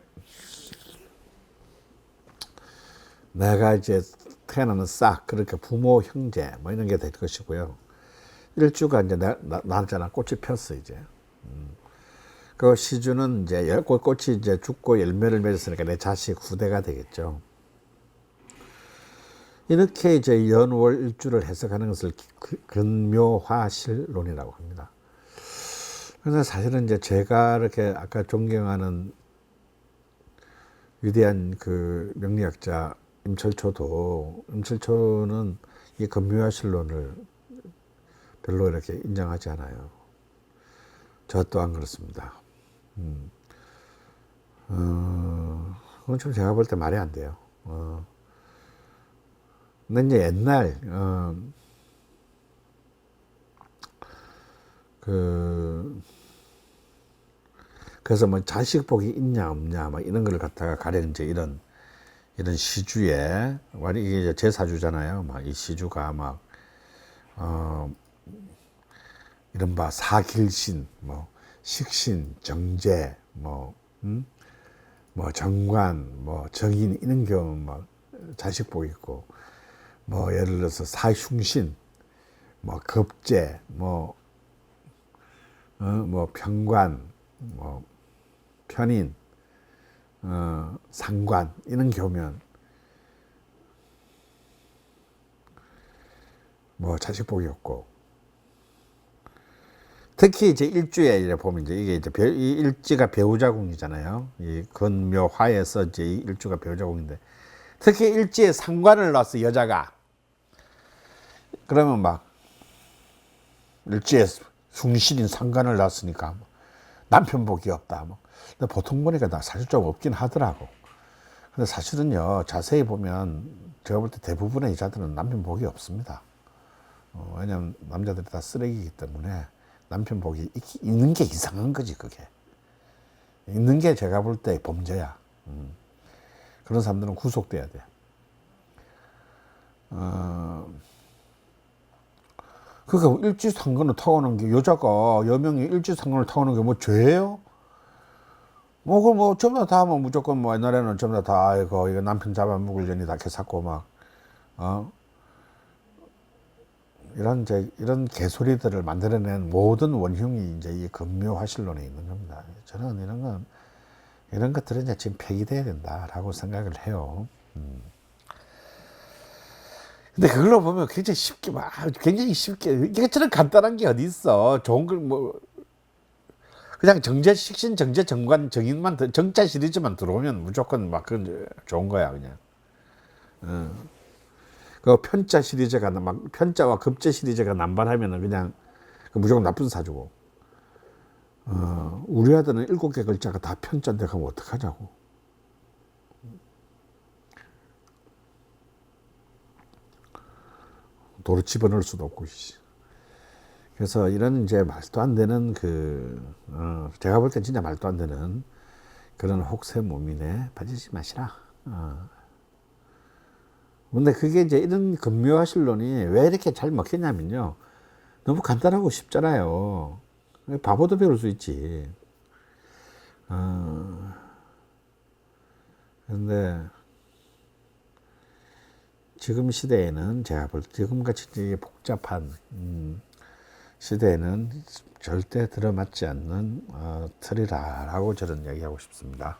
내가 이제 태어나는 싹, 그러니까 부모, 형제 뭐 이런 게 될 것이고요. 일주가 이제 나잖아. 꽃이 폈어 이제. 그 시주는 이제 꽃이 이제 죽고 열매를 맺었으니까 내 자식 후대가 되겠죠. 이렇게 이제 연월 일주를 해석하는 것을 근묘화실론이라고 합니다. 그래서 사실은 이제 제가 이렇게 아까 존경하는 위대한 그 명리학자 임철초는 이 근묘화실론을 별로 이렇게 인정하지 않아요. 저 또한 그렇습니다. 그건 좀 제가 볼 때 말이 안 돼요. 근데 이제 옛날, 그래서 뭐 자식 복이 있냐, 없냐, 막 이런 걸 갖다가 가령 이제 이런 시주에, 이게 이제 제사주잖아요. 막 이 시주가 막, 이른바 사길신, 뭐, 식신, 정제, 뭐 정관, 뭐 정인 이런 경우 뭐 자식복 있고, 뭐 예를 들어서 사흉신, 뭐 급제, 뭐 평관, 뭐 편인, 상관 이런 경우면 뭐 자식복이 없고, 특히 이제 일주에 이제 보면 이제 이게 이제 이 일지가 배우자궁이잖아요. 이 근묘화에서 이제 이 일주가 배우자궁인데, 특히 일지에 상관을 놨어 여자가. 그러면 막 일지에 숭신인 상관을 놨으니까 남편 복이 없다. 뭐. 근데 보통 보니까 나 사실 좀 없긴 하더라고. 근데 사실은요, 자세히 보면 제가 볼 때 대부분의 여자들은 남편 복이 없습니다. 왜냐면 남자들이 다 쓰레기이기 때문에 남편 복이 있는 게 이상한 거지. 그게 있는 게 제가 볼 때 범죄야. 그런 사람들은 구속돼야 돼. 그러니까 일지상관을 타고난 게, 여자가 여명이 일지상관을 타고난 게 뭐 죄예요? 뭐 그걸 뭐 전부 다 하면 무조건 뭐 옛날에는 전부 다 이거 남편 잡아먹으려니 다 개샀고 막 이런 개소리들을 만들어낸 모든 원흉이 이제 이 근묘화실론에 있는 겁니다. 저는 이런 것들은 이제 지금 폐기돼야 된다라고 생각을 해요. 근데 그걸로 보면 굉장히 쉽게 이게처럼 간단한 게 어디 있어? 좋은 걸 뭐 그냥 정제, 식신, 정제, 정관, 정인만 정자 시리즈만 들어오면 무조건 막 그건 좋은 거야 그냥. 그 편자 시리즈가 막 편자와 급제 시리즈가 남발하면은 그냥 무조건 나쁜 사주고. 우리 아들은 7개 글자가 다 편자인데 그럼 어떡하냐고. 도로 집어넣을 수도 없고. 그래서 이런 이제 말도 안 되는 제가 볼 땐 진짜 말도 안 되는 그런 혹세 무민에 빠지지 마시라. 근데 그게 이제 이런 근묘화실론이 왜 이렇게 잘 먹혔냐면요. 너무 간단하고 쉽잖아요. 바보도 배울 수 있지. 근데 지금 시대에는 제가 볼 때 지금같이 복잡한 시대에는 절대 들어맞지 않는 틀이라고 저는 이야기하고 싶습니다.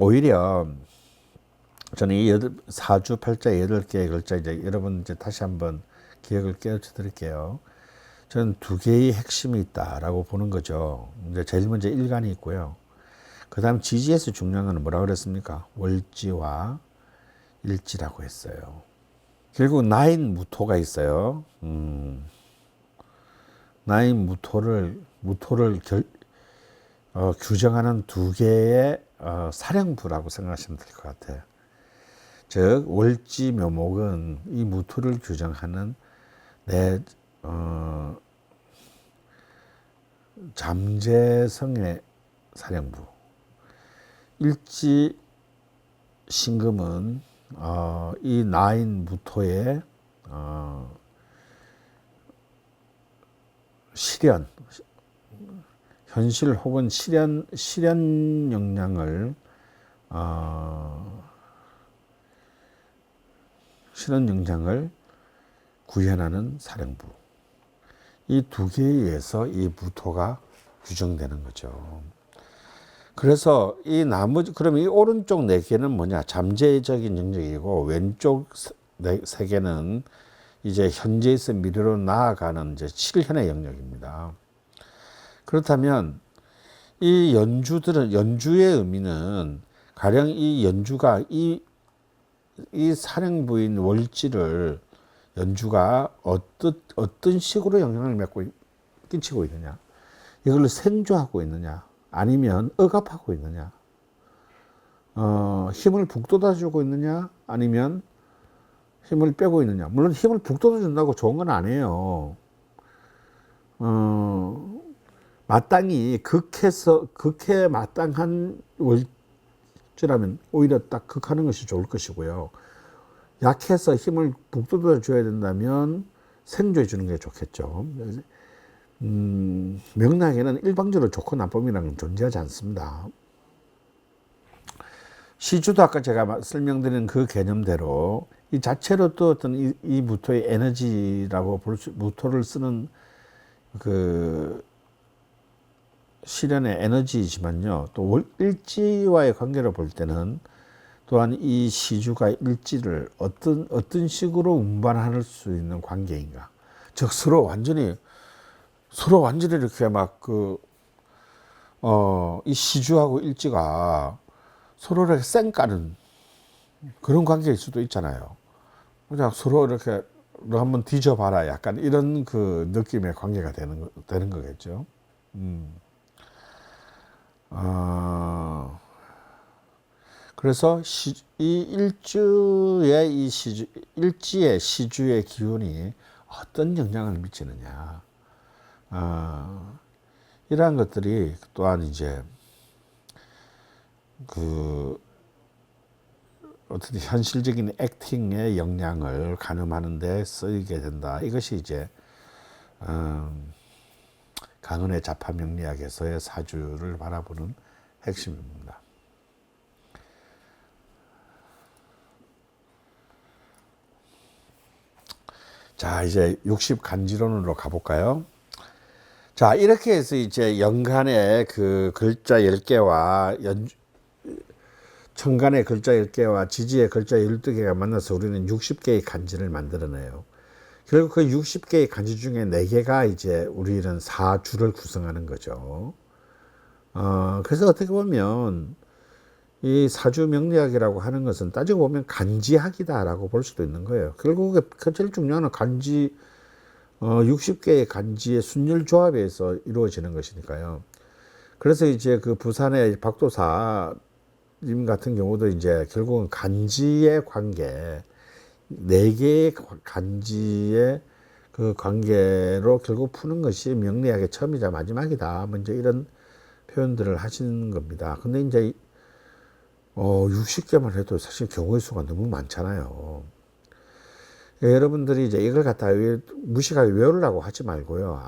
오히려 저는 이 사주 팔자 8개의 글자 이제 여러분 이제 다시 한번 기억을 깨우쳐 드릴게요. 저는 두 개의 핵심이 있다라고 보는 거죠. 이제 제일 먼저 일간이 있고요. 그 다음 지지에서 중요한 건 뭐라고 그랬습니까? 월지와 일지라고 했어요. 결국 나인 무토가 있어요. 나인 무토를 규정하는 두 개의 사령부라고 생각하시면 될 것 같아요. 즉 월지 묘목은 이 무토를 규정하는 잠재성의 사령부. 일지 신금은 이 나인 무토의 실현, 현실 혹은 실현 역량을 구현하는 사령부. 이 두 개에 의해서 이 무토가 규정되는 거죠. 그래서 이 나머지, 그럼 이 오른쪽 4개는 뭐냐? 잠재적인 영역이고, 왼쪽 3개는 이제 현재에서 미래로 나아가는 이제 실현의 영역입니다. 그렇다면 이 연주의 의미는 가령 이 연주가 이 사령부인 월지를 연주가 어떤 식으로 영향을 끼치고 있느냐, 이걸 생조하고 있느냐, 아니면 억압하고 있느냐, 힘을 북돋아주고 있느냐, 아니면 힘을 빼고 있느냐. 물론 힘을 북돋아준다고 좋은 건 아니에요. 마땅히 극해 마땅한 월지라면 오히려 딱 극하는 것이 좋을 것이고요. 약해서 힘을 북돋아 줘야 된다면 생조해 주는 게 좋겠죠. 명락에는 일방적으로 좋고 나쁨이라는 건 존재하지 않습니다. 시주도 아까 제가 설명드린 그 개념대로 이 자체로 또 어떤 이 무토의 에너지라고 무토를 쓰는 그 실현의 에너지이지만요. 또 일지와의 관계를 볼 때는 또한 이 시주가 일지를 어떤 식으로 운반할 수 있는 관계인가. 즉 서로 완전히 이렇게 막 이 시주하고 일지가 서로 이렇게 쌩까는 그런 관계일 수도 있잖아요. 그냥 서로 이렇게 너 한번 뒤져봐라. 약간 이런 그 느낌의 관계가 되는 거겠죠. 그래서 일지의 시주의 기운이 어떤 영향을 미치느냐. 이러한 것들이 또한 이제 어떤 현실적인 액팅의 역량을 가늠하는 데 쓰이게 된다. 이것이 이제 강은의 자파명리학에서의 사주를 바라보는 핵심입니다. 자, 이제 60간지론으로 가볼까요? 자, 이렇게 해서 이제 연간의 그 글자 10개와 천간의 글자 10개와 지지의 글자 12개가 만나서 우리는 60개의 간지를 만들어내요. 결국 그 60개의 간지 중에 4개가 이제 우리는 사주를 구성하는 거죠. 그래서 어떻게 보면 이 사주 명리학이라고 하는 것은 따지고 보면 간지학이다라고 볼 수도 있는 거예요. 결국 그 제일 중요한 간지 60개의 간지의 순열 조합에서 이루어지는 것이니까요. 그래서 이제 그 부산의 박도사님 같은 경우도 이제 결국은 간지의 관계, 네 개의 간지의 그 관계로 결국 푸는 것이 명리학의 처음이자 마지막이다. 먼저 이런 표현들을 하시는 겁니다. 근데 이제 60개만 해도 사실 경우의 수가 너무 많잖아요. 여러분들이 이제 이걸 갖다 무식하게 외우려고 하지 말고요.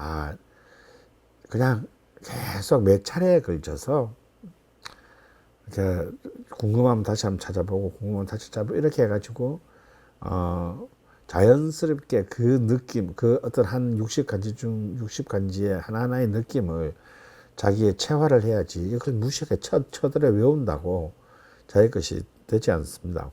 그냥 계속 몇 차례에 걸쳐서 이렇게 궁금하면 다시 한번 찾아보고 궁금하면 다시 찾아보고 이렇게 해가지고 자연스럽게 그 느낌, 그 어떤 한 60간지 중 60간지의 하나하나의 느낌을 자기의 체화를 해야지 이걸 무식하게 쳐들어 외운다고 자기 것이 되지 않습니다.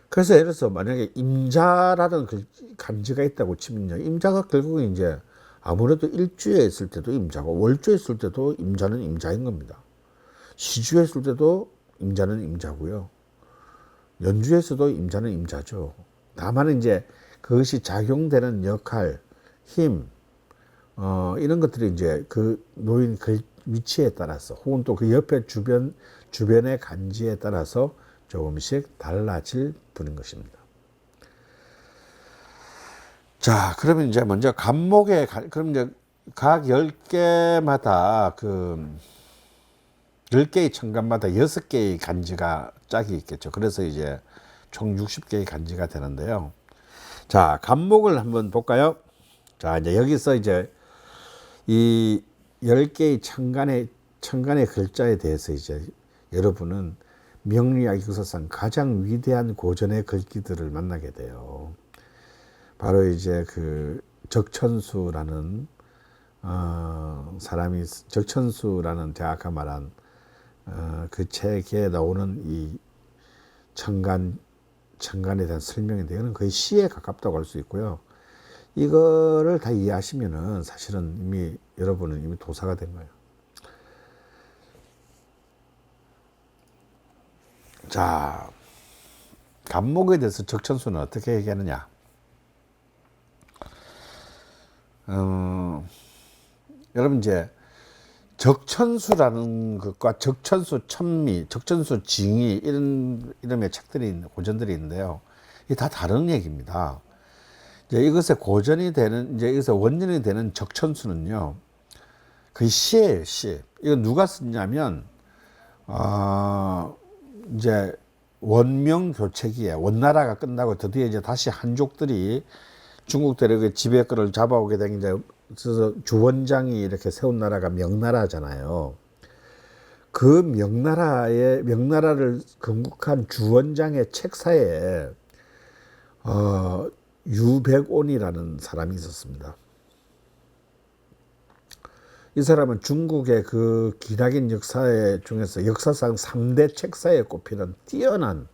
그래서 예를 들어서 만약에 임자라는 간지가 있다고 치면요. 임자가 결국은 이제 아무래도 일주에 있을 때도 임자고 월주에 있을 때도 임자는 임자인 겁니다. 시주에 있을 때도 임자는 임자고요. 연주에서도 임자는 임자죠. 다만 이제 그것이 작용되는 역할, 힘, 이런 것들이 이제 그 놓인 그 위치에 따라서 혹은 또 그 옆에 주변의 간지에 따라서 조금씩 달라질 뿐인 것입니다. 자, 그러면 이제 먼저 그럼 이제 각 10개마다 10개의 천간마다 6개의 간지가 짝이 있겠죠. 그래서 이제 총 60개의 간지가 되는데요. 자, 간목을 한번 볼까요? 자, 이제 여기서 이제 이 10개의 천간의 글자에 대해서 이제 여러분은 명리학 역사상 가장 위대한 고전의 글귀들을 만나게 돼요. 바로 이제 그 적천수라는 제가 아까 말한 그 책에 나오는 이 천간에 대한 설명인데 이거는 거의 시에 가깝다고 할 수 있고요. 이거를 다 이해하시면은 사실은 여러분은 이미 도사가 된 거예요. 자, 간목에 대해서 적천수는 어떻게 얘기하느냐? 여러분 이제 적천수라는 것과 적천수 천미, 적천수 징이 이런 이름의 책들이 고전들이 있는데요. 이게 다 다른 얘기입니다. 이제 이것의 고전이 되는 이것의 원년이 되는 적천수는요. 그 시예요, 시. 이거 누가 썼냐면 이제 원명 교체기에 원나라가 끝나고 드디어 이제 다시 한족들이 중국 대륙의 지배권을 잡아오게 된 이제 그래서 주원장이 이렇게 세운 나라가 명나라잖아요. 그 명나라를 건국한 주원장의 책사에 유백온이라는 사람이 있었습니다. 이 사람은 중국의 그 기나긴 역사 중에서 역사상 3대 책사에 꼽히는 뛰어난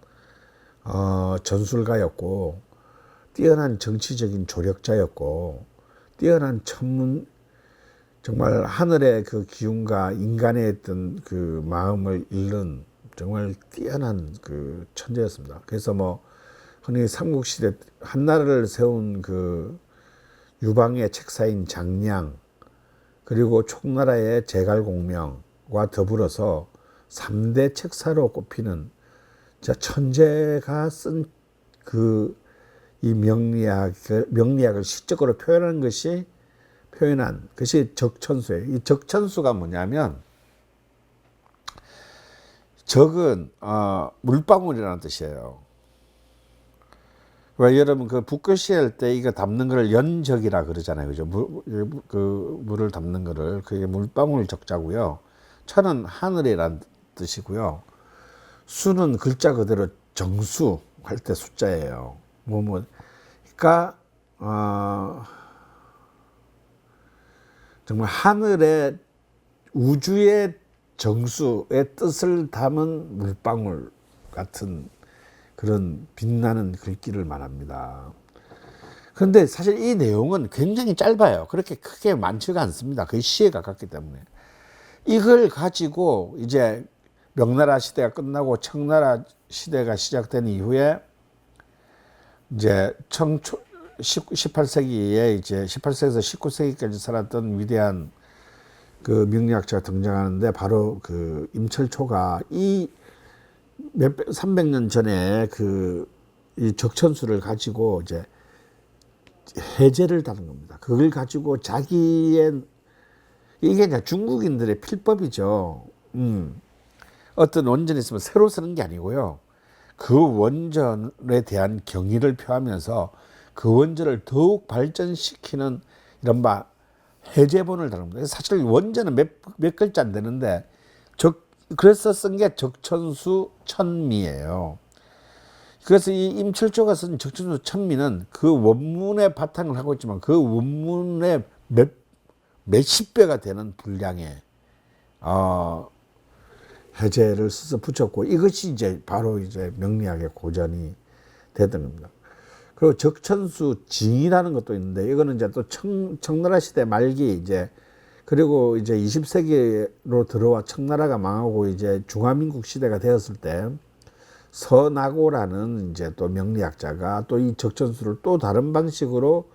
전술가였고 뛰어난 정치적인 조력자였고 뛰어난 정말 하늘의 그 기운과 인간의 어떤 그 마음을 읽는 정말 뛰어난 그 천재였습니다. 그래서 흔히 삼국시대 한나라를 세운 그 유방의 책사인 장량 그리고 총나라의 제갈공명과 더불어서 3대 책사로 꼽히는 천재가 쓴 이 명리학을 시적으로 표현한 것이 적천수예요. 이 적천수가 뭐냐면 적은 물방울이라는 뜻이에요. 왜 여러분 그 붓글씨 할 때 이거 담는 거를 연적이라 그러잖아요, 그죠? 물을 담는 거를 그게 물방울 적자고요. 천은 하늘이란 뜻이고요. 수는 글자 그대로 정수 할 때 숫자예요. 그러니까 정말 하늘의 우주의 정수의 뜻을 담은 물방울 같은 그런 빛나는 글귀를 말합니다. 그런데 사실 이 내용은 굉장히 짧아요. 그렇게 크게 많지가 않습니다. 거의 시에 가깝기 때문에. 이걸 가지고 이제 명나라 시대가 끝나고 청나라 시대가 시작된 이후에 이제 18세기에 이제 18세기에서 19세기까지 살았던 위대한 그 명리학자가 등장하는데 바로 그 임철초가 이 300년 전에 그 이 적천수를 가지고 이제 해제를 다는 겁니다. 그걸 가지고 자기의 이게 이제 중국인들의 필법이죠. 어떤 원전이 있으면 새로 쓰는 게 아니고요. 그 원전에 대한 경의를 표하면서 그 원전을 더욱 발전시키는 이른바 해제본을 다룹니다. 사실 원전은 몇 글자 안 되는데 그래서 쓴 게 적천수 천미예요. 그래서 이 임철조가 쓴 적천수 천미는 그 원문의 바탕을 하고 있지만 그 원문의 몇십 배가 되는 분량의 해제를 써서 붙였고 이것이 이제 바로 이제 명리학의 고전이 되던 겁니다. 그리고 적천수 징이라는 것도 있는데 이거는 이제 또 청나라 시대 말기 이제 그리고 이제 20세기로 들어와 청나라가 망하고 이제 중화민국 시대가 되었을 때 서나고라는 이제 또 명리학자가 또 이 적천수를 또 다른 방식으로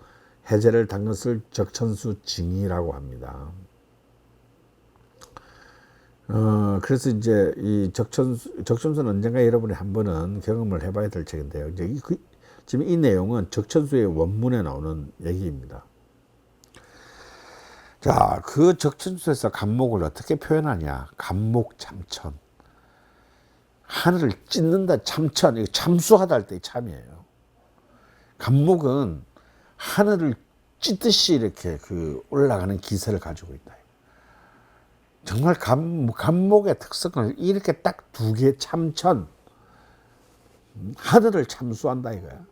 해제를 단 것을 적천수 징이라고 합니다. 그래서 이제 이 적천수는 언젠가 여러분이 한 번은 경험을 해봐야 될 책인데요. 이제 지금 이 내용은 적천수의 원문에 나오는 얘기입니다. 자, 그 적천수에서 간목을 어떻게 표현하냐? 간목참천. 하늘을 찢는다, 참천. 이거 참수하다 할 때 참이에요. 간목은 하늘을 찢듯이 이렇게 그 올라가는 기세를 가지고 있다. 정말 간목의 특성을 이렇게 딱 두 개 참천. 하늘을 참수한다 이거야.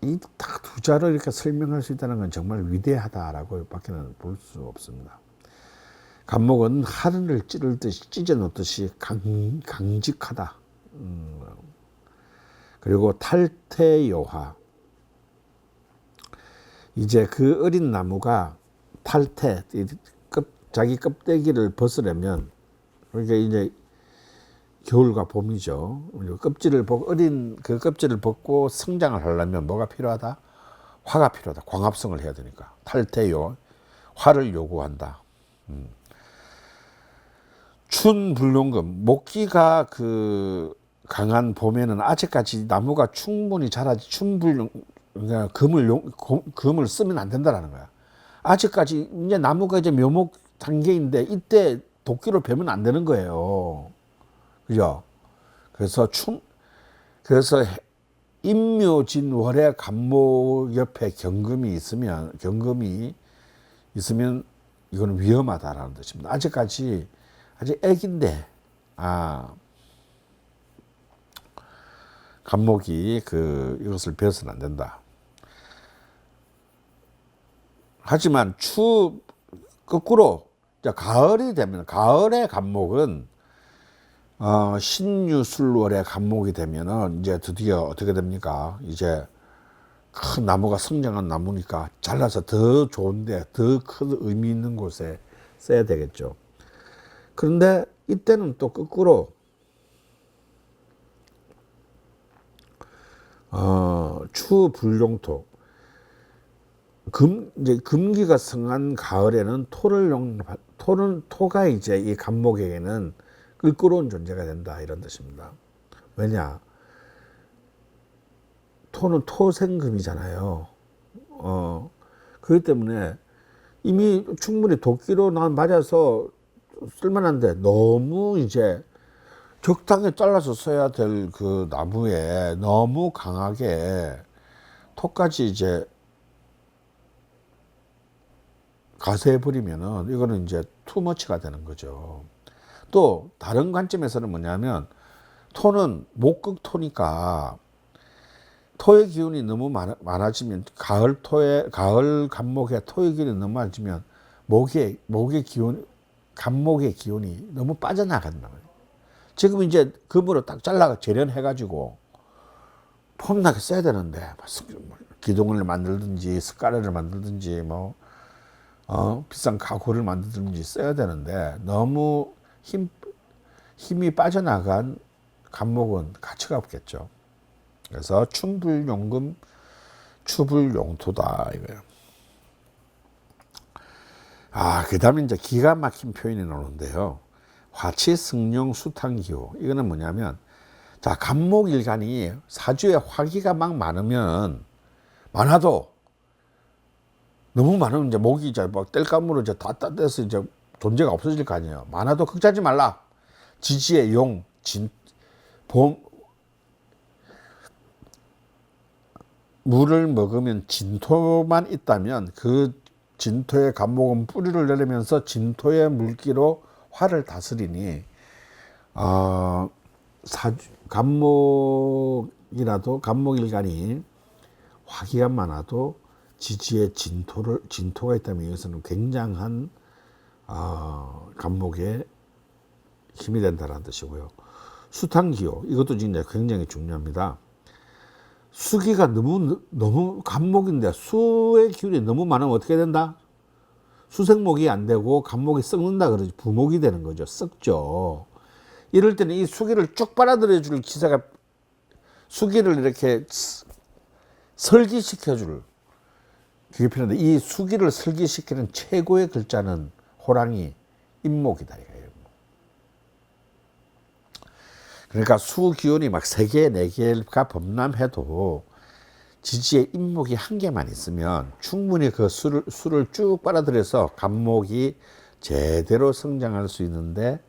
이 딱 두 자로 이렇게 설명할 수 있다는 건 정말 위대하다라고 밖에는 볼 수 없습니다. 간목은 하늘을 찢듯이 찢어놓듯이 강직하다. 그리고 탈퇴요하. 이제 그 어린 나무가 탈퇴, 자기 껍데기를 벗으려면 그러니까 이제 겨울과 봄이죠. 껍질을 벗고 어린 그 껍질을 벗고 성장을 하려면 뭐가 필요하다? 화가 필요하다. 광합성을 해야 되니까 탈퇴요. 화를 요구한다. 춘불용금 목기가 그 강한 봄에는 아직까지 나무가 충분히 자라지 그러니까 금을 쓰면 안 된다라는 거야. 아직까지 이제 나무가 이제 묘목 단계인데 이때 도끼로 베면 안 되는 거예요. 그죠? 그래서 임묘진월의 간목 옆에 경금이 있으면 이거는 위험하다라는 뜻입니다. 아직 애기인데 간목이 이것을 베어서는 안 된다. 하지만 거꾸로 가을이 되면 가을의 간목은 신유술월의 간목이 되면은 이제 드디어 어떻게 됩니까? 이제 큰 나무가 성장한 나무니까 잘라서 더 좋은데 더 큰 의미 있는 곳에 써야 되겠죠. 그런데 이때는 또 거꾸로 추불용토 이제 금기가 성한 가을에는 토가 이제 이 간목에게는 끓끄러운 존재가 된다 이런 뜻입니다. 왜냐? 토는 토생금이잖아요. 그렇기 때문에 이미 충분히 도끼로 맞아서 쓸만한데 너무 이제 적당히 잘라서 써야 될 그 나무에 너무 강하게 토까지 이제 가세해버리면은 이거는 이제 투머치가 되는 거죠. 또 다른 관점에서는 뭐냐면 토는 목극토니까 토의 기운이 너무 많아지면 가을 간목에 토의 기운이 너무 많아지면 간목의 기운이 너무 빠져나간다. 지금 이제 금으로 딱 잘라 재련해가지고 폼나게 써야 되는데 기둥을 만들든지 스카레를 만들든지 비싼 가구를 만들든지 써야 되는데 너무 힘이 빠져나간 간목은 가치가 없겠죠. 그래서 춘불용금 추불용토다 이거예요. 그 다음에 이제 기가 막힌 표현이 나오는데요. 화치승룡 수탕기호. 이거는 뭐냐면, 자, 간목일간이 사주에 화기가 막 많아도, 너무 많으면 이제 목이 이제 막 뗄감으로 이제 다 떼서 이제 존재가 없어질 거 아니에요. 많아도 걱정하지 말라. 지지의 용, 물을 먹으면 진토만 있다면 그 진토의 간목은 뿌리를 내리면서 진토의 물기로 화를 다스리니 간목일간이 화기가 많아도 지지에 진토가 있다면 이것은 굉장한 간목의 힘이 된다는 뜻이고요. 수탕기호, 이것도 진짜 굉장히 중요합니다. 수기가 너무 간목인데 수의 기운이 너무 많으면 어떻게 된다? 수생목이 안 되고 간목이 썩는다 그러지. 부목이 되는 거죠. 썩죠. 이럴 때는 이 수기를 쭉 빨아들여 줄 기사가, 수기를 이렇게 설기시켜 줄 그게 필요한데, 이 수기를 설기시키는 최고의 글자는 호랑이, 임목이다. 그러니까 수 기운이 막 3개, 4개가 범람해도 지지에 임목이 1개만 있으면 충분히 그 수를 쭉 빨아들여서 간목이 제대로 성장할 수 있는데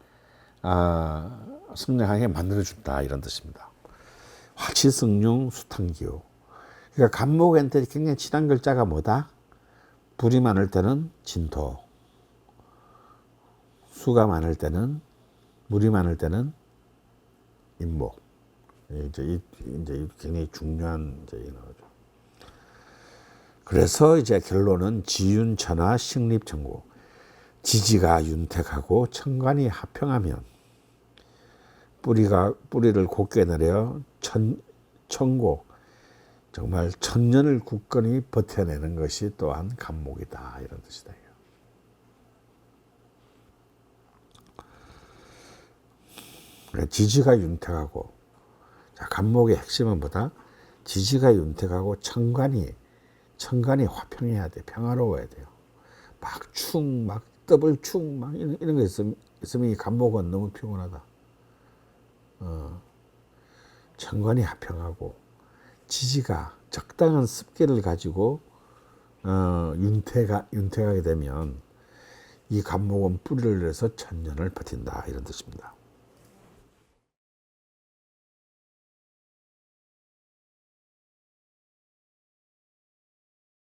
성장하게 만들어준다, 이런 뜻입니다. 화치승룡 수탕기호. 그러니까 간목한테 굉장히 친한 글자가 뭐다? 불이 많을 때는 진토, 수가 많을 때는, 물이 많을 때는 임목. 이제 굉장히 중요한 이제 나오죠. 그래서 이제 결론은 지윤천하 식립천고. 지지가 윤택하고 천간이 합평하면 뿌리를 곧게 내려 천고, 정말 천년을 굳건히 버텨내는 것이 또한 간목이다, 이런 뜻이다. 지지가 윤택하고, 자, 간목의 핵심은 뭐다? 지지가 윤택하고 천간이 화평해야 돼. 평화로워야 돼요. 막 더블충 이런 거 있으면 이 간목은 너무 피곤하다. 천간이 화평하고 지지가 적당한 습기를 가지고 윤택하게 되면 이 간목은 뿌리를 내서 천년을 버틴다, 이런 뜻입니다.